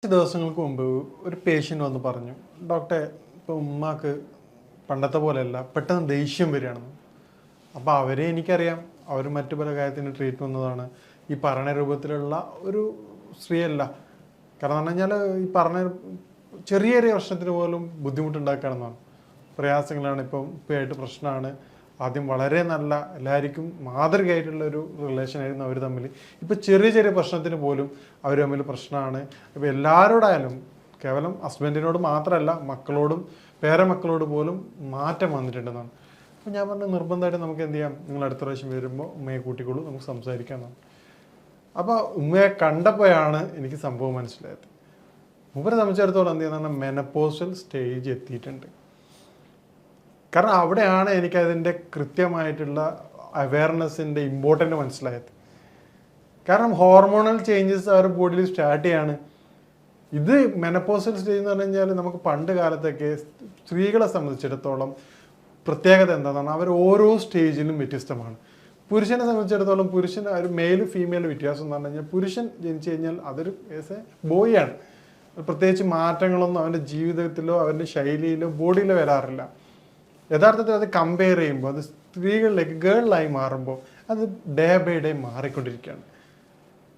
കുറച്ച് ദിവസങ്ങൾക്ക് മുമ്പ് ഒരു പേഷ്യൻ്റ് വന്ന് പറഞ്ഞു, ഡോക്ടറെ ഇപ്പോൾ ഉമ്മാക്ക് പണ്ടത്തെ പോലെയല്ല, പെട്ടെന്ന് ദേഷ്യം വരികയാണെന്ന്. അപ്പോൾ അവരെ എനിക്കറിയാം, അവർ മറ്റു പല കാര്യത്തിന് ട്രീറ്റ് വന്നതാണ്. ഈ പറഞ്ഞ രൂപത്തിലുള്ള ഒരു സ്ത്രീയല്ല. കാരണം എന്ന് പറഞ്ഞാൽ ഈ പറഞ്ഞ ചെറിയ ചെറിയ പ്രശ്നത്തിന് പോലും ബുദ്ധിമുട്ടുണ്ടാക്കുകയാണെന്നാണ്. പ്രയാസങ്ങളാണ്, ഇപ്പോൾ ആയിട്ട് പ്രശ്നമാണ്. ആദ്യം വളരെ നല്ല എല്ലാവർക്കും മാതൃകയായിട്ടുള്ള ഒരു റിലേഷനായിരുന്നു അവർ തമ്മിൽ. ഇപ്പോൾ ചെറിയ ചെറിയ പ്രശ്നത്തിന് പോലും അവർ തമ്മിൽ പ്രശ്നമാണ്. ഇപ്പോൾ എല്ലാവരോടായാലും, കേവലം ഹസ്ബൻഡിനോട് മാത്രമല്ല, മക്കളോടും പേരമക്കളോട് പോലും മാറ്റം വന്നിട്ടുണ്ടെന്നാണ്. അപ്പോൾ ഞാൻ പറഞ്ഞു, നിർബന്ധമായിട്ട് നമുക്ക് എന്ത് ചെയ്യാം, നിങ്ങൾ അടുത്ത പ്രാവശ്യം വരുമ്പോൾ ഉമ്മയെ കൂട്ടിക്കോളൂ, നമുക്ക് സംസാരിക്കാമെന്നാണ്. അപ്പോൾ ഉമ്മയെ കണ്ടപ്പോഴാണ് എനിക്ക് സംഭവം മനസ്സിലായത്. മൂപ്പരെ സംബന്ധിച്ചിടത്തോളം എന്ത് ചെയ്യുന്ന മെനപ്പോസൽ സ്റ്റേജ് എത്തിയിട്ടുണ്ട്. കാരണം അവിടെയാണ് എനിക്കതിൻ്റെ കൃത്യമായിട്ടുള്ള അവയർനെസ്സിൻ്റെ ഇമ്പോർട്ടൻ്റ് മനസ്സിലായത്. കാരണം ഹോർമോണൽ ചേഞ്ചസ് അവരുടെ ബോഡിയിൽ സ്റ്റാർട്ട് ചെയ്യാണ്. ഇത് മെനപ്പോസൽ സ്റ്റേജ് എന്ന് പറഞ്ഞു കഴിഞ്ഞാൽ നമുക്ക് പണ്ട് കാലത്തൊക്കെ സ്ത്രീകളെ സംബന്ധിച്ചിടത്തോളം പ്രത്യേകത എന്താണെന്ന്, അവർ ഓരോ സ്റ്റേജിലും വ്യത്യസ്തമാണ്. പുരുഷനെ സംബന്ധിച്ചിടത്തോളം പുരുഷൻ ഒരു മെയിൽ ഫീമെയിൽ വ്യത്യാസം എന്ന് പറഞ്ഞു കഴിഞ്ഞാൽ, പുരുഷൻ ജനിച്ചു കഴിഞ്ഞാൽ അതൊരു ഏസ് എ ബോയാണ്. പ്രത്യേകിച്ച് മാറ്റങ്ങളൊന്നും അവൻ്റെ ജീവിതത്തിലോ അവൻ്റെ ശൈലിയിലോ ബോഡിയിലോ വരാറില്ല. യഥാർത്ഥത്തിൽ അത് കമ്പയർ ചെയ്യുമ്പോൾ, അത് സ്ത്രീകളിലേക്ക് ഗേളിലായി മാറുമ്പോൾ അത് ഡേ ബൈ ഡേ മാറിക്കൊണ്ടിരിക്കുകയാണ്.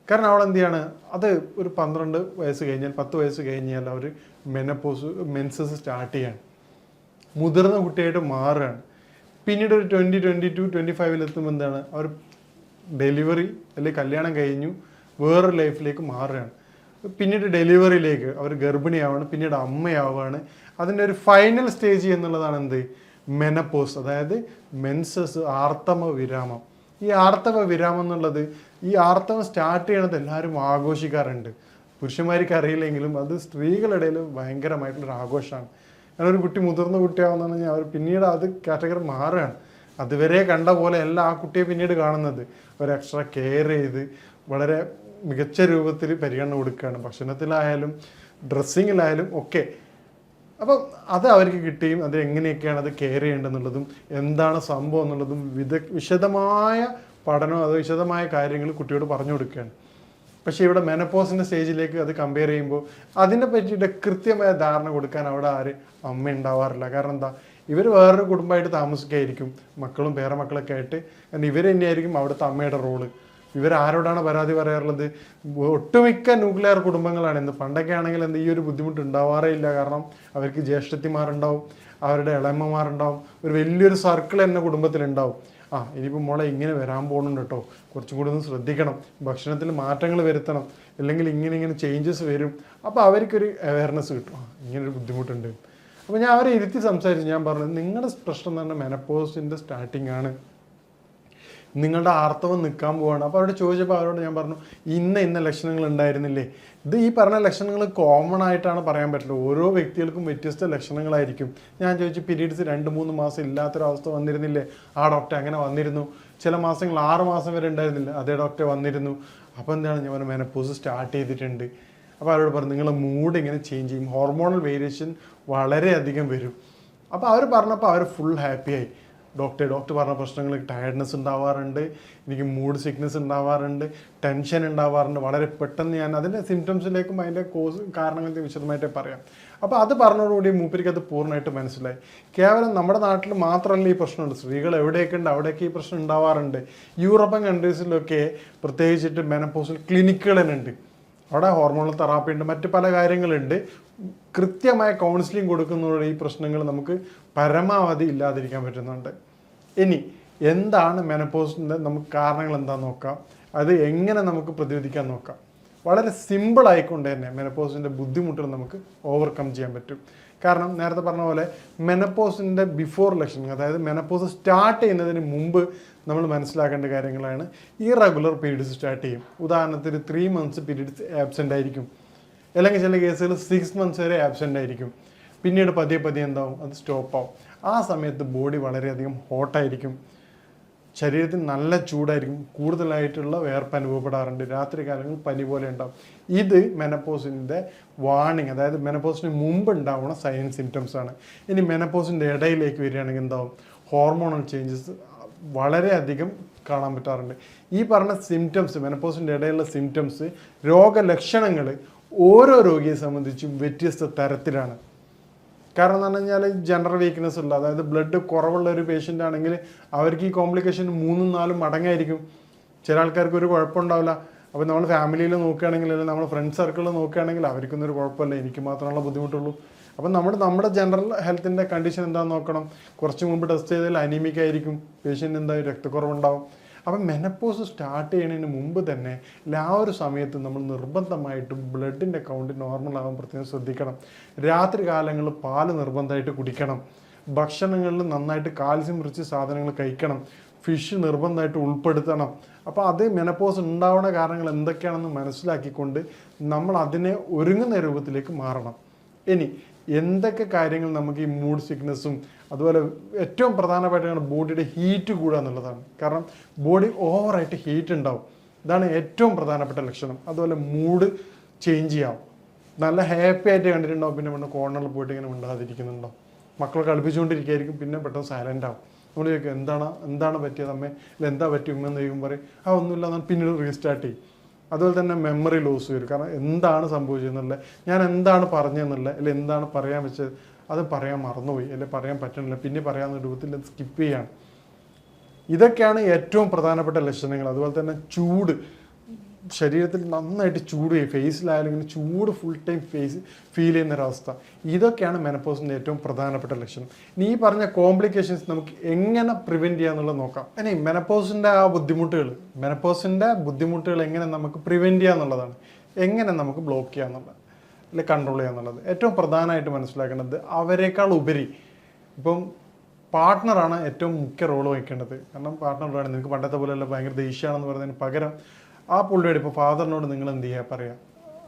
കാരണം അവൾ എന്ത് ചെയ്യാണ്, അത് ഒരു 12 വയസ്സ് കഴിഞ്ഞാൽ 10 വയസ്സ് കഴിഞ്ഞാൽ അവർ മെൻസസ് സ്റ്റാർട്ട് ചെയ്യാണ്, മുതിർന്ന കുട്ടിയായിട്ട് മാറുകയാണ്. പിന്നീട് ഒരു 2022 25 എത്തുമ്പോൾ എന്താണ്, അവർ ഡെലിവറി അല്ലെങ്കിൽ കല്യാണം കഴിഞ്ഞു വേറൊരു ലൈഫിലേക്ക് മാറുകയാണ്. പിന്നീട് ഡെലിവറിയിലേക്ക് അവർ ഗർഭിണിയാവുകയാണ്, പിന്നീട് അമ്മയാവുകയാണ്. അതിൻ്റെ ഒരു ഫൈനൽ സ്റ്റേജ് എന്നുള്ളതാണ് എന്ത്, മെനപ്പോസ്, അതായത് മെൻസസ്, ആർത്തവ വിരാമം. ഈ ആർത്തവ വിരാമം എന്നുള്ളത്, ഈ ആർത്തവം സ്റ്റാർട്ട് ചെയ്യണത് എല്ലാവരും ആഘോഷിക്കാറുണ്ട്. പുരുഷന്മാർക്ക് അറിയില്ലെങ്കിലും അത് സ്ത്രീകളുടെ ഇടയിൽ ഭയങ്കരമായിട്ടുള്ളൊരു ആഘോഷമാണ്. കാരണം ഒരു കുട്ടി മുതിർന്ന കുട്ടിയാവുന്ന പറഞ്ഞാൽ അവർ പിന്നീട് അത് കാറ്റഗറി മാറുകയാണ്. അതുവരെ കണ്ട പോലെ അല്ല ആ കുട്ടിയെ പിന്നീട് കാണുന്നത്. ഒരു എക്സ്ട്രാ കെയർ ചെയ്ത് വളരെ മികച്ച രൂപത്തിൽ പരിഗണന കൊടുക്കുകയാണ്, ഭക്ഷണത്തിലായാലും ഡ്രസ്സിങ്ങിലായാലും ഒക്കെ. അപ്പം അത് അവർക്ക് കിട്ടുകയും അത് എങ്ങനെയൊക്കെയാണ് അത് കെയർ ചെയ്യേണ്ടതെന്നുള്ളതും എന്താണ് സംഭവം എന്നുള്ളതും വിശദമായ പഠനം, അത് വിശദമായ കാര്യങ്ങൾ കുട്ടിയോട് പറഞ്ഞു കൊടുക്കുകയാണ്. പക്ഷേ ഇവിടെ മെനപ്പോസിൻ്റെ സ്റ്റേജിലേക്ക് അത് കമ്പയർ ചെയ്യുമ്പോൾ അതിനെ പറ്റിയിട്ട് കൃത്യമായ ധാരണ കൊടുക്കാൻ അവിടെ അമ്മ ഉണ്ടാവാറില്ല. കാരണം എന്താ, ഇവർ വേറൊരു കുടുംബമായിട്ട് താമസിക്കായിരിക്കും, മക്കളും പേരമക്കളൊക്കെ ആയിട്ട്. കാരണം ഇവർ തന്നെയായിരിക്കും അവിടുത്തെ അമ്മയുടെ റോള്. ഇവരാരോടാണ് പരാതി പറയാറുള്ളത്? ഒട്ടുമിക്ക ന്യൂക്ലിയർ കുടുംബങ്ങളാണ്. ഇന്ന് പണ്ടൊക്കെ ആണെങ്കിൽ ഈ ഒരു ബുദ്ധിമുട്ട് ഉണ്ടാവാറേ ഇല്ല. കാരണം അവർക്ക് ജ്യേഷ്ഠത്തിമാരുണ്ടാവും, അവരുടെ ഇളയമ്മമാരുണ്ടാവും, ഒരു വലിയൊരു സർക്കിൾ തന്നെ കുടുംബത്തിലുണ്ടാവും. ഇനിയിപ്പോൾ മോളെ ഇങ്ങനെ വരാൻ പോകുന്നുണ്ട് കേട്ടോ, കുറച്ചും കൂടി ഒന്ന് ശ്രദ്ധിക്കണം, ഭക്ഷണത്തിൽ മാറ്റങ്ങൾ വരുത്തണം, അല്ലെങ്കിൽ ഇങ്ങനെ ചേഞ്ചസ് വരും. അപ്പോൾ അവർക്കൊരു അവയർനെസ് കിട്ടും, ഇങ്ങനൊരു ബുദ്ധിമുട്ടുണ്ട്. അപ്പോൾ ഞാൻ അവരെ ഇരുത്തി സംസാരിച്ചു. ഞാൻ പറഞ്ഞു, നിങ്ങളുടെ പ്രശ്നം എന്ന് പറഞ്ഞാൽ മെനപ്പോസിൻ്റെ സ്റ്റാർട്ടിങ് ആണ്, നിങ്ങളുടെ ആർത്തവം നിൽക്കാൻ പോവാണ്. അപ്പോൾ അവരോട് ചോദിച്ചപ്പോൾ അവരോട് ഞാൻ പറഞ്ഞു, ഇന്ന ലക്ഷണങ്ങൾ ഉണ്ടായിരുന്നില്ലേ. ഇത് ഈ പറഞ്ഞ ലക്ഷണങ്ങൾ കോമൺ ആയിട്ടാണ് പറയാൻ പറ്റില്ല, ഓരോ വ്യക്തികൾക്കും വ്യത്യസ്ത ലക്ഷണങ്ങളായിരിക്കും. ഞാൻ ചോദിച്ചു, പീരീഡ്സ് 2-3 മാസം ഇല്ലാത്തൊരവസ്ഥ വന്നിരുന്നില്ലേ? ഡോക്ടർ അങ്ങനെ വന്നിരുന്നു. ചില മാസങ്ങൾ 6 മാസം വരെ ഉണ്ടായിരുന്നില്ല, അതേ ഡോക്ടർ വന്നിരുന്നു. അപ്പോൾ എന്താണ്, ഞാൻ പറഞ്ഞു മെനപ്പോസ് സ്റ്റാർട്ട് ചെയ്തിട്ടുണ്ട്. അപ്പോൾ അവരോട് പറഞ്ഞു, നിങ്ങളുടെ മൂഡ് ഇങ്ങനെ ചേഞ്ച് ചെയ്യും, ഹോർമോണൽ വേരിയേഷൻ വളരെയധികം വരും. അപ്പോൾ അവർ പറഞ്ഞപ്പോൾ അവർ ഫുൾ ഹാപ്പിയായി. ഡോക്ടർ പറഞ്ഞ പ്രശ്നങ്ങൾ, ടയർഡ്നെസ് ഉണ്ടാവാറുണ്ട്, എനിക്ക് മൂഡ് സിക്നെസ് ഉണ്ടാവാറുണ്ട്, ടെൻഷൻ ഉണ്ടാവാറുണ്ട്. വളരെ പെട്ടെന്ന് ഞാൻ അതിൻ്റെ സിംറ്റംസിലേക്കും അതിൻ്റെ കാരണങ്ങൾക്ക് വിശദമായിട്ടേ പറയാം. അപ്പോൾ അത് പറഞ്ഞതോടുകൂടി മൂപ്പരിക്ക് അത് പൂർണ്ണമായിട്ട് മനസ്സിലായി. കേവലം നമ്മുടെ നാട്ടിൽ മാത്രമല്ല ഈ പ്രശ്നമുണ്ട്, സ്ത്രീകൾ എവിടെയൊക്കെ ഉണ്ട് അവിടെയൊക്കെ ഈ പ്രശ്നം ഉണ്ടാവാറുണ്ട്. യൂറോപ്യൻ കൺട്രീസിലൊക്കെ പ്രത്യേകിച്ചിട്ട് മെനപ്പോസൽ ക്ലിനിക്കുകൾ തന്നെ ഉണ്ട്. അവിടെ ഹോർമോണൽ തെറാപ്പി ഉണ്ട്, മറ്റ് പല കാര്യങ്ങളുണ്ട്. കൃത്യമായ കൗൺസിലിംഗ് കൊടുക്കുന്നതോടെ ഈ പ്രശ്നങ്ങൾ നമുക്ക് പരമാവധി ഇല്ലാതിരിക്കാൻ പറ്റുന്നുണ്ട്. ഇനി എന്താണ് മെനപ്പോസിൻ്റെ നമുക്ക് കാരണങ്ങൾ എന്താണെന്ന് നോക്കാം, അത് എങ്ങനെ നമുക്ക് പ്രതിരോധിക്കാൻ നോക്കാം. വളരെ സിമ്പിളായിക്കൊണ്ട് തന്നെ മെനപ്പോസിൻ്റെ ബുദ്ധിമുട്ടുകൾ നമുക്ക് ഓവർകം ചെയ്യാൻ പറ്റും. കാരണം നേരത്തെ പറഞ്ഞ പോലെ മെനപ്പോസിൻ്റെ ബിഫോർ ലക്ഷണങ്ങൾ, അതായത് മെനപ്പോസ് സ്റ്റാർട്ട് ചെയ്യുന്നതിന് മുമ്പ് നമ്മൾ മനസ്സിലാക്കേണ്ട കാര്യങ്ങളാണ്. ഇറഗുലർ പീരീഡ്സ് സ്റ്റാർട്ട് ചെയ്യും. ഉദാഹരണത്തിന് 3 months പീരീഡ്സ് ആബ്സെൻ്റ് ആയിരിക്കും, അല്ലെങ്കിൽ ചില കേസുകൾ 6 months വരെ ആബ്സെൻ്റ് ആയിരിക്കും. പിന്നീട് പതിയെ എന്താവും, അത് സ്റ്റോപ്പ് ആവും. ആ സമയത്ത് ബോഡി വളരെയധികം ഹോട്ടായിരിക്കും, ശരീരത്തിന് നല്ല ചൂടായിരിക്കും, കൂടുതലായിട്ടുള്ള വേർപ്പ് അനുഭവപ്പെടാറുണ്ട്, രാത്രി കാലങ്ങളിൽ പനി പോലെ ഉണ്ടാവും. ഇത് മെനപ്പോസിൻ്റെ വാർണിംഗ്, അതായത് മെനപ്പോസിന് മുമ്പ് ഉണ്ടാവുന്ന സൈൻ സിംറ്റംസ് ആണ്. ഇനി മെനപ്പോസിൻ്റെ ഇടയിലേക്ക് വരികയാണെങ്കിൽ എന്താവും, ഹോർമോണൽ ചേഞ്ചസ് വളരെയധികം കാണാൻ പറ്റാറുണ്ട്. ഈ പറഞ്ഞ സിംറ്റംസ്, മെനപ്പോസിൻ്റെ ഇടയിലുള്ള സിംറ്റംസ്, രോഗലക്ഷണങ്ങൾ ഓരോ രോഗിയെ സംബന്ധിച്ചും വ്യത്യസ്ത തരത്തിലാണ്. കാരണം എന്ന് പറഞ്ഞു കഴിഞ്ഞാൽ ജനറൽ വീക്ക്നെസ് ഉള്ള, അതായത് ബ്ലഡ് കുറവുള്ള ഒരു പേഷ്യൻ്റ് ആണെങ്കിൽ അവർക്ക് ഈ കോംപ്ലിക്കേഷൻ 3-4 മടങ്ങായിരിക്കും. ചില ആൾക്കാർക്ക് ഒരു കുഴപ്പമുണ്ടാവില്ല. അപ്പോൾ നമ്മൾ ഫാമിലിയിൽ നോക്കുകയാണെങ്കിൽ, അല്ലെങ്കിൽ നമ്മുടെ ഫ്രണ്ട് സർക്കിളിൽ നോക്കുകയാണെങ്കിൽ അവർക്കൊന്നും ഒരു കുഴപ്പമില്ല, എനിക്ക് മാത്രമുള്ള ബുദ്ധിമുട്ടുള്ളൂ. അപ്പം നമ്മുടെ ജനറൽ ഹെൽത്തിൻ്റെ കണ്ടീഷൻ എന്താണെന്ന് നോക്കണം. കുറച്ച് മുമ്പ് ടെസ്റ്റ് ചെയ്തതിൽ അനീമിക് ആയിരിക്കും, പേഷ്യൻ്റ് എന്തായാലും രക്തക്കുറവുണ്ടാവും. അപ്പം മെനപ്പോസ് സ്റ്റാർട്ട് ചെയ്യുന്നതിന് മുമ്പ് തന്നെ ആ ഒരു സമയത്ത് നമ്മൾ നിർബന്ധമായിട്ടും ബ്ലഡിൻ്റെ കൗണ്ട് നോർമലാകാൻ പ്രത്യേകം ശ്രദ്ധിക്കണം. രാത്രി കാലങ്ങളിൽ പാല് നിർബന്ധമായിട്ട് കുടിക്കണം. ഭക്ഷണങ്ങളിൽ നന്നായിട്ട് കാൽസ്യം റിച്ച് സാധനങ്ങൾ കഴിക്കണം. ഫിഷ് നിർബന്ധമായിട്ട് ഉൾപ്പെടുത്തണം. അപ്പോൾ അത് മെനപ്പോസ് ഉണ്ടാവുന്ന കാരണങ്ങൾ എന്തൊക്കെയാണെന്ന് മനസ്സിലാക്കിക്കൊണ്ട് നമ്മൾ അതിനെ ഒരുങ്ങുന്ന രൂപത്തിലേക്ക് മാറണം. ഇനി എന്തൊക്കെ കാര്യങ്ങൾ നമുക്ക് ഈ മൂഡ് സിക്നെസ്സും അതുപോലെ ഏറ്റവും പ്രധാനമായിട്ടാണ് ബോഡിയുടെ ഹീറ്റ് കൂടുക എന്നുള്ളതാണ്. കാരണം ബോഡി ഓവറായിട്ട് ഹീറ്റ് ഉണ്ടാവും, ഇതാണ് ഏറ്റവും പ്രധാനപ്പെട്ട ലക്ഷണം. അതുപോലെ മൂഡ് ചേഞ്ച് ചെയ്യാം. നല്ല ഹാപ്പി ആയിട്ട് കണ്ടിട്ടുണ്ടാവും, പിന്നെ കോർണറിൽ പോയിട്ട് ഇങ്ങനെ മിണ്ടാതിരിക്കുന്നുണ്ടോ, മക്കളെ കളിപ്പിച്ചുകൊണ്ടിരിക്കുകയായിരിക്കും, പിന്നെ പെട്ടെന്ന് സൈലൻ്റ് ആവും. നമ്മൾ ചോദിക്കും എന്താണ് പറ്റിയത് അമ്മേ, അല്ല എന്താ പറ്റി ഉമ്മ എന്ന് ചോദിക്കുമ്പോൾ പറയും ഒന്നുമില്ല, എന്നാൽ പിന്നീട് റീസ്റ്റാർട്ട് ചെയ്യും. അതുപോലെ തന്നെ മെമ്മറി ലോസ് വരും. കാരണം എന്താണ് സംഭവിച്ചതെന്നുള്ളത്, ഞാൻ എന്താണ് പറഞ്ഞതെന്നുള്ളത്, അല്ലെങ്കിൽ എന്താണ് പറയാൻ വെച്ചത് അത് പറയാൻ മറന്നുപോയി, അല്ലെങ്കിൽ പറയാൻ പറ്റണില്ല, പിന്നെ പറയാവുന്ന രൂപത്തിൽ അത് സ്കിപ്പ് ചെയ്യാണ്. ഇതൊക്കെയാണ് ഏറ്റവും പ്രധാനപ്പെട്ട ലക്ഷണങ്ങൾ. അതുപോലെ തന്നെ ചൂട്, ശരീരത്തിൽ നന്നായിട്ട് ചൂട്, ഫേസിലായാലും ഇങ്ങനെ ചൂട് ഫുൾ ടൈം ഫീൽ ചെയ്യുന്നൊരവസ്ഥ, ഇതൊക്കെയാണ് മെനപ്പോസിൻ്റെ ഏറ്റവും പ്രധാനപ്പെട്ട ലക്ഷണം. ഇനി ഈ പറഞ്ഞ കോംപ്ലിക്കേഷൻസ് നമുക്ക് എങ്ങനെ പ്രിവെൻറ്റ് ചെയ്യാന്നുള്ളത് നോക്കാം. ഇനി മെനപ്പോസിൻ്റെ ബുദ്ധിമുട്ടുകൾ എങ്ങനെ നമുക്ക് പ്രിവെൻറ്റ് ചെയ്യാന്നുള്ളതാണ്. എങ്ങനെ നമുക്ക് ബ്ലോക്ക് ചെയ്യാന്നുള്ളത് അല്ലെങ്കിൽ കൺട്രോൾ ചെയ്യാന്നുള്ളത് ഏറ്റവും പ്രധാനമായിട്ട് മനസ്സിലാക്കേണ്ടത്. അവരെക്കാൾ ഉപരി ഇപ്പം പാർട്ട്ണറാണ് ഏറ്റവും മുഖ്യ റോൾ വഹിക്കേണ്ടത്. കാരണം പാർട്ട്ണറാണ്, നിങ്ങൾക്ക് പണ്ടത്തെ പോലെയല്ല ഭയങ്കര ദേഷ്യമാണെന്ന് പറയുന്നതിന് പകരം ആ പുള്ളിയോട് ഇപ്പോൾ ഫാദറിനോട് നിങ്ങൾ എന്ത് ചെയ്യുക പറയുക,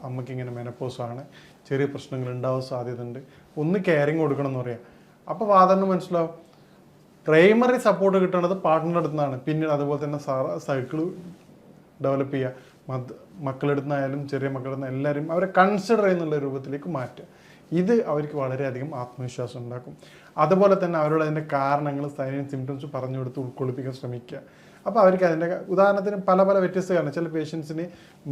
അമ്മയ്ക്ക് ഇങ്ങനെ മെനപ്പോസാണ്, ചെറിയ പ്രശ്നങ്ങൾ ഉണ്ടാവാൻ സാധ്യതയുണ്ട്, ഒന്ന് കെയറിങ് കൊടുക്കണം എന്ന് പറയാം. അപ്പോൾ ഫാദറിന് മനസ്സിലാവും. പ്രൈമറി സപ്പോർട്ട് കിട്ടുന്നത് പാർട്ട്ണറുടെ അടുത്ത് നിന്നാണ്. പിന്നീട് അതുപോലെ തന്നെ സൈക്കിൾ ഡെവലപ്പ് ചെയ്യുക, മക്കളുടെ നിന്നായാലും ചെറിയ മക്കളുടെ നിന്ന് എല്ലാവരും അവരെ കൺസിഡർ ചെയ്യുന്നുള്ള രൂപത്തിലേക്ക് മാറ്റുക. ഇത് അവർക്ക് വളരെയധികം ആത്മവിശ്വാസം ഉണ്ടാക്കും. അതുപോലെ തന്നെ അവരോട് അതിൻ്റെ കാരണങ്ങൾ, സൈൻ സിംറ്റംസ് പറഞ്ഞു കൊടുത്ത് ഉൾക്കൊള്ളിപ്പിക്കാൻ ശ്രമിക്കുക. അപ്പോൾ അവർക്ക് അതിൻ്റെ ഉദാഹരണത്തിന് പല വ്യത്യസ്ത കാരണം, ചില പേഷ്യൻസിന്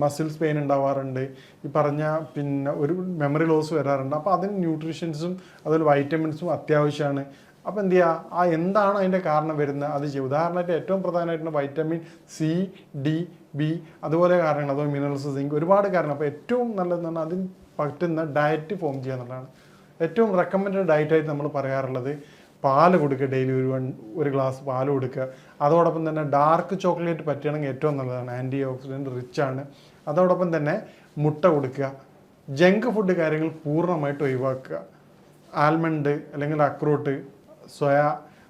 മസിൽസ് പെയിൻ ഉണ്ടാവാറുണ്ട്, ഈ പറഞ്ഞ പിന്നെ ഒരു മെമ്മറി ലോസ് വരാറുണ്ട്. അപ്പോൾ അതിന് ന്യൂട്രീഷൻസും അതുപോലെ വൈറ്റമിൻസും അത്യാവശ്യമാണ്. അപ്പോൾ എന്ത് ചെയ്യുക, എന്താണ് അതിൻ്റെ കാരണം വരുന്നത് അത് ചെയ്യുക. ഉദാഹരണമായിട്ട് ഏറ്റവും പ്രധാനമായിട്ടുള്ള വൈറ്റമിൻ സി, ഡി, ബി അതുപോലെ കാരണങ്ങൾ, അതുപോലെ മിനറൽസ്, സിങ്ക്, ഒരുപാട് കാരണം. അപ്പോൾ ഏറ്റവും നല്ലതെന്ന് പറഞ്ഞാൽ അതിന് പറ്റുന്ന ഡയറ്റ് ഫോം ചെയ്യുക എന്നുള്ളതാണ്. ഏറ്റവും റെക്കമെൻഡഡ് ഡയറ്റായിട്ട് നമ്മൾ പറയാറുള്ളത് പാല് കൊടുക്കുക, ഡെയിലി ഒരു ഗ്ലാസ് പാല് കൊടുക്കുക. അതോടൊപ്പം തന്നെ ഡാർക്ക് ചോക്ലേറ്റ് പറ്റുകയാണെങ്കിൽ ഏറ്റവും നല്ലതാണ്, ആൻറ്റി ഓക്സിഡൻറ്റ് റിച്ച് ആണ്. അതോടൊപ്പം തന്നെ മുട്ട കൊടുക്കുക. ജങ്ക് ഫുഡ് കാര്യങ്ങൾ പൂർണ്ണമായിട്ട് ഒഴിവാക്കുക. ആൽമണ്ട് അല്ലെങ്കിൽ അക്രോട്ട്, സോയ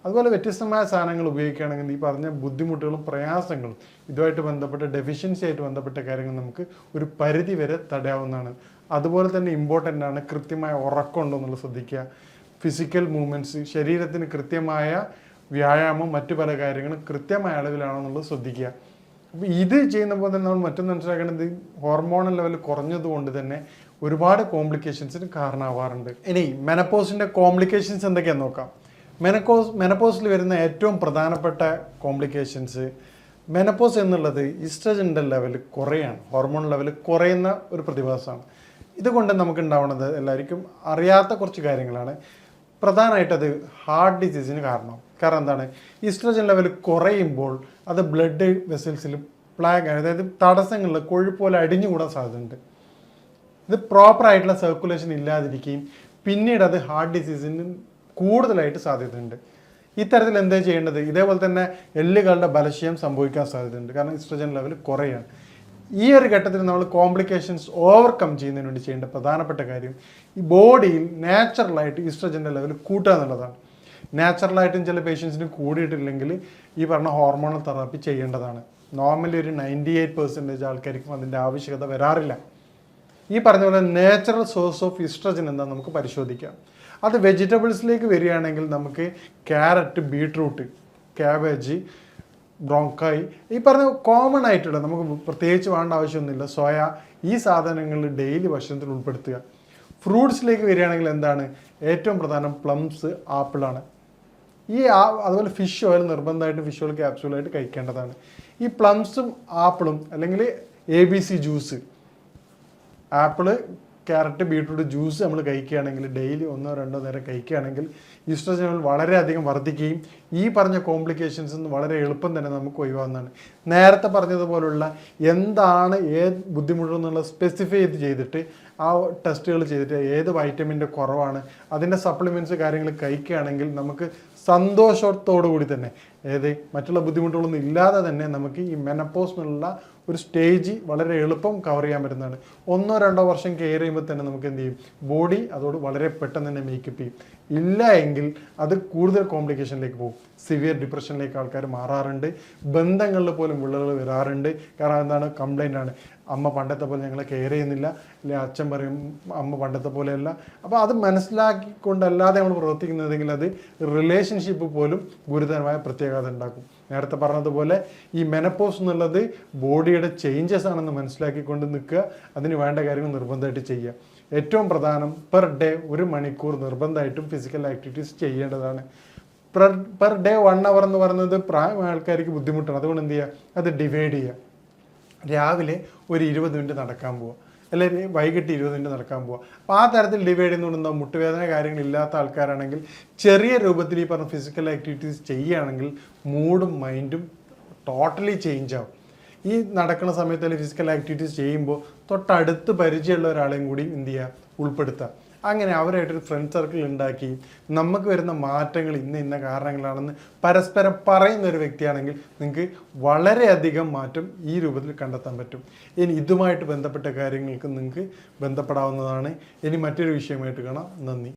അതുപോലെ വ്യത്യസ്തമായ സാധനങ്ങൾ ഉപയോഗിക്കുകയാണെങ്കിൽ ഈ പറഞ്ഞ ബുദ്ധിമുട്ടുകളും പ്രയാസങ്ങളും ഇതുമായിട്ട് ബന്ധപ്പെട്ട ഡെഫിഷ്യൻസി ആയിട്ട് ബന്ധപ്പെട്ട കാര്യങ്ങൾ നമുക്ക് ഒരു പരിധി വരെ തടയാവുന്നതാണ്. അതുപോലെ തന്നെ ഇമ്പോർട്ടൻ്റ് ആണ് കൃത്യമായ ഉറക്കം ഉണ്ടോ എന്നുള്ളത് ശ്രദ്ധിക്കുക. ഫിസിക്കൽ മൂവ്മെൻറ്റ്സ്, ശരീരത്തിന് കൃത്യമായ വ്യായാമം, മറ്റു പല കാര്യങ്ങളും കൃത്യമായ അളവിലാണോ എന്നുള്ളത് ശ്രദ്ധിക്കുക. അപ്പോൾ ഇത് ചെയ്യുന്നപ്പോൾ തന്നെ നമ്മൾ മറ്റൊന്ന് മനസ്സിലാക്കേണ്ടത് ഹോർമോണൽ ലെവൽ കുറഞ്ഞതുകൊണ്ട് തന്നെ ഒരുപാട് കോംപ്ലിക്കേഷൻസിന് കാരണമാവാറുണ്ട്. ഇനി മെനപ്പോസിൻ്റെ കോംപ്ലിക്കേഷൻസ് എന്തൊക്കെയാണെന്ന് നോക്കാം. മെനപ്പോസിൽ വരുന്ന ഏറ്റവും പ്രധാനപ്പെട്ട കോംപ്ലിക്കേഷൻസ്, മെനപ്പോസ് എന്നുള്ളത് ഈസ്ട്രജൻ്റെ ലെവൽ കുറയാണ്, ഹോർമോൺ ലെവൽ കുറയുന്ന ഒരു പ്രതിഭാസമാണ്. ഇതുകൊണ്ട് നമുക്ക് ഉണ്ടാവുന്നത് എല്ലാവർക്കും അറിയാത്ത കുറച്ച് കാര്യങ്ങളാണ്. പ്രധാനമായിട്ടത് ഹാർട്ട് ഡിസീസിന് കാരണം എന്താണ്, ഈസ്ട്രജൻ ലെവൽ കുറയുമ്പോൾ അത് ബ്ലഡ് വെസൽസിൽ പ്ലാഗ്, അതായത് തടസ്സങ്ങളിൽ കൊഴുപ്പ് പോലെ അടിഞ്ഞുകൂടാൻ സാധ്യതയുണ്ട്. ഇത് പ്രോപ്പറായിട്ടുള്ള സർക്കുലേഷൻ ഇല്ലാതിരിക്കുകയും പിന്നീട് അത് ഹാർട്ട് ഡിസീസിന് കൂടുതലായിട്ട് സാധ്യതയുണ്ട്. ഇത്തരത്തിൽ എന്താ ചെയ്യേണ്ടത്, ഇതേപോലെ തന്നെ എല്ലുകളുടെ ബലക്ഷയം സംഭവിക്കാൻ സാധ്യതയുണ്ട്. കാരണം ഈസ്ട്രജൻ ലെവൽ കുറയാണ്. ഈ ഒരു ഘട്ടത്തിൽ നമ്മൾ കോംപ്ലിക്കേഷൻസ് ഓവർകം ചെയ്യുന്നതിന് വേണ്ടി ചെയ്യേണ്ട പ്രധാനപ്പെട്ട കാര്യം ഈ ബോഡിയിൽ നാച്ചുറലായിട്ട് ഈസ്ട്രജൻ്റെ ലെവൽ കൂട്ടുക എന്നുള്ളതാണ്. നാച്ചുറലായിട്ടും ചില പേഷ്യൻസിന് കൂടിയിട്ടില്ലെങ്കിൽ ഈ പറഞ്ഞ ഹോർമോണൽ തെറാപ്പി ചെയ്യേണ്ടതാണ്. നോർമലി ഒരു 98% ആൾക്കാർക്കും അതിൻ്റെ ആവശ്യകത വരാറില്ല. ഈ പറഞ്ഞ പോലെ നാച്ചുറൽ സോഴ്സ് ഓഫ് ഈസ്ട്രജൻ എന്താണെന്ന് നമുക്ക് പരിശോധിക്കാം. അത് വെജിറ്റബിൾസിലേക്ക് വരികയാണെങ്കിൽ നമുക്ക് ക്യാരറ്റ്, ബീട്രൂട്ട്, ക്യാബേജ്, ബ്രോങ്കായി, ഈ പറഞ്ഞ കോമൺ ആയിട്ടുള്ള നമുക്ക് പ്രത്യേകിച്ച് വേണ്ട ആവശ്യമൊന്നുമില്ല, സോയ, ഈ സാധനങ്ങൾ ഡെയിലി ഭക്ഷണത്തിൽ ഉൾപ്പെടുത്തുക. ഫ്രൂട്ട്സിലേക്ക് വരികയാണെങ്കിൽ എന്താണ് ഏറ്റവും പ്രധാനം, പ്ലംസ്, ആപ്പിളാണ്. അതുപോലെ ഫിഷ് ഓയിൽ നിർബന്ധമായിട്ടും ഫിഷ് ഓയിൽ ക്യാപ്സ്യൂളായിട്ട് കഴിക്കേണ്ടതാണ്. ഈ പ്ലംസും ആപ്പിളും അല്ലെങ്കിൽ ABC juice, apple, carrot, beetroot juice നമ്മൾ കഴിക്കുകയാണെങ്കിൽ ഡെയിലി 1-2 നേരം കഴിക്കുകയാണെങ്കിൽ ഈസ്ട്രജൻ ലെവൽ വളരെയധികം വർദ്ധിക്കുകയും ഈ പറഞ്ഞ കോംപ്ലിക്കേഷൻസ് നിന്ന് വളരെ എളുപ്പം തന്നെ നമുക്ക് ഒഴിവാകുന്നതാണ്. നേരത്തെ പറഞ്ഞതുപോലുള്ള എന്താണ് ഏത് ബുദ്ധിമുട്ടെന്നുള്ള സ്പെസിഫൈ ചെയ്തിട്ട് ആ ടെസ്റ്റുകൾ ചെയ്തിട്ട് ഏത് വൈറ്റമിൻ്റെ കുറവാണ്, അതിൻ്റെ സപ്ലിമെൻറ്റ്സ് കാര്യങ്ങൾ കഴിക്കുകയാണെങ്കിൽ നമുക്ക് സന്തോഷത്തോടു കൂടി തന്നെ മറ്റുള്ള ബുദ്ധിമുട്ടുകളൊന്നും ഇല്ലാതെ തന്നെ നമുക്ക് ഈ മെനപ്പോസ് എന്നുള്ള ഒരു സ്റ്റേജ് വളരെ എളുപ്പം കവർ ചെയ്യാൻ പറ്റുന്നതാണ്. 1-2 വർഷം കെയർ ചെയ്യുമ്പോൾ തന്നെ നമുക്ക് എന്ത് ചെയ്യും, ബോഡി അതോട് വളരെ പെട്ടെന്ന് തന്നെ മേക്കപ്പ് ചെയ്യും. ഇല്ല എങ്കിൽ അത് കൂടുതൽ കോംപ്ലിക്കേഷനിലേക്ക് പോകും. സിവിയർ ഡിപ്രഷനിലേക്ക് ആൾക്കാർ മാറാറുണ്ട്, ബന്ധങ്ങളിൽ പോലും വിള്ളലുകൾ വരാറുണ്ട്. കാരണം എന്താണ്, കംപ്ലൈൻ്റ് ആണ്, അമ്മ പണ്ടത്തെ പോലെ ഞങ്ങളെ കെയർ ചെയ്യുന്നില്ല, അല്ലെ അച്ഛൻ പറയും അമ്മ പണ്ടത്തെ പോലെയല്ല. അപ്പോൾ അത് മനസ്സിലാക്കിക്കൊണ്ടല്ലാതെ നമ്മൾ പ്രവർത്തിക്കുന്നതെങ്കിൽ അത് റിലേഷൻഷിപ്പ് പോലും ഗുരുതരമായ പ്രത്യാഘാതം ഉണ്ടാക്കും. നേരത്തെ പറഞ്ഞതുപോലെ ഈ മെനപ്പോസ് എന്നുള്ളത് ബോഡിയുടെ ചേഞ്ചസ് ആണെന്ന് മനസ്സിലാക്കിക്കൊണ്ട് നിൽക്കുക, അതിന് വേണ്ട കാര്യങ്ങൾ നിർബന്ധമായിട്ട് ചെയ്യുക. ഏറ്റവും പ്രധാനം പെർ ഡേ 1 മണിക്കൂർ നിർബന്ധമായിട്ടും ഫിസിക്കൽ ആക്ടിവിറ്റീസ് ചെയ്യേണ്ടതാണ്. പെർ ഡേ 1 അവർ എന്ന് പറയുന്നത് പ്രായമായ ആൾക്കാർക്ക് ബുദ്ധിമുട്ടാണ്. അതുകൊണ്ട് എന്ത് ചെയ്യുക, അത് ഡിവൈഡ് ചെയ്യുക. രാവിലെ ഒരു 20 മിനിറ്റ് നടക്കാൻ പോവുക, അല്ലെങ്കിൽ വൈകിട്ട് 20 മിനിറ്റ് നടക്കാൻ പോവുക. അപ്പോൾ ആ തരത്തിൽ ഡിവൈഡ് ചെയ്യുന്നതുകൊണ്ട് മുട്ടുവേദന കാര്യങ്ങളില്ലാത്ത ആൾക്കാരാണെങ്കിൽ ചെറിയ രൂപത്തിൽ ഈ പറഞ്ഞ ഫിസിക്കൽ ആക്ടിവിറ്റീസ് ചെയ്യുകയാണെങ്കിൽ മൂഡും മൈൻഡും ടോട്ടലി ചേഞ്ച് ആവും. ഈ നടക്കുന്ന സമയത്ത് അല്ലെങ്കിൽ ഫിസിക്കൽ ആക്ടിവിറ്റീസ് ചെയ്യുമ്പോൾ തൊട്ടടുത്ത് പരിചയമുള്ള ഒരാളെയും കൂടി എന്ത് ചെയ്യുക, ഉൾപ്പെടുത്തുക. അങ്ങനെ അവരായിട്ടൊരു ഫ്രണ്ട് സർക്കിൾ ഉണ്ടാക്കി നമുക്ക് വരുന്ന മാറ്റങ്ങൾ ഇന്ന കാരണങ്ങളാണെന്ന് പരസ്പരം പറയുന്ന ഒരു വ്യക്തിയാണെങ്കിൽ നിങ്ങൾക്ക് വളരെയധികം മാറ്റം ഈ രൂപത്തിൽ കണ്ടെത്താൻ പറ്റും. ഇനി ഇതുമായിട്ട് ബന്ധപ്പെട്ട കാര്യങ്ങൾക്ക് നിങ്ങൾക്ക് ബന്ധപ്പെടാവുന്നതാണ്. ഇനി മറ്റൊരു വിഷയമായിട്ട് കാണാം. നന്ദി.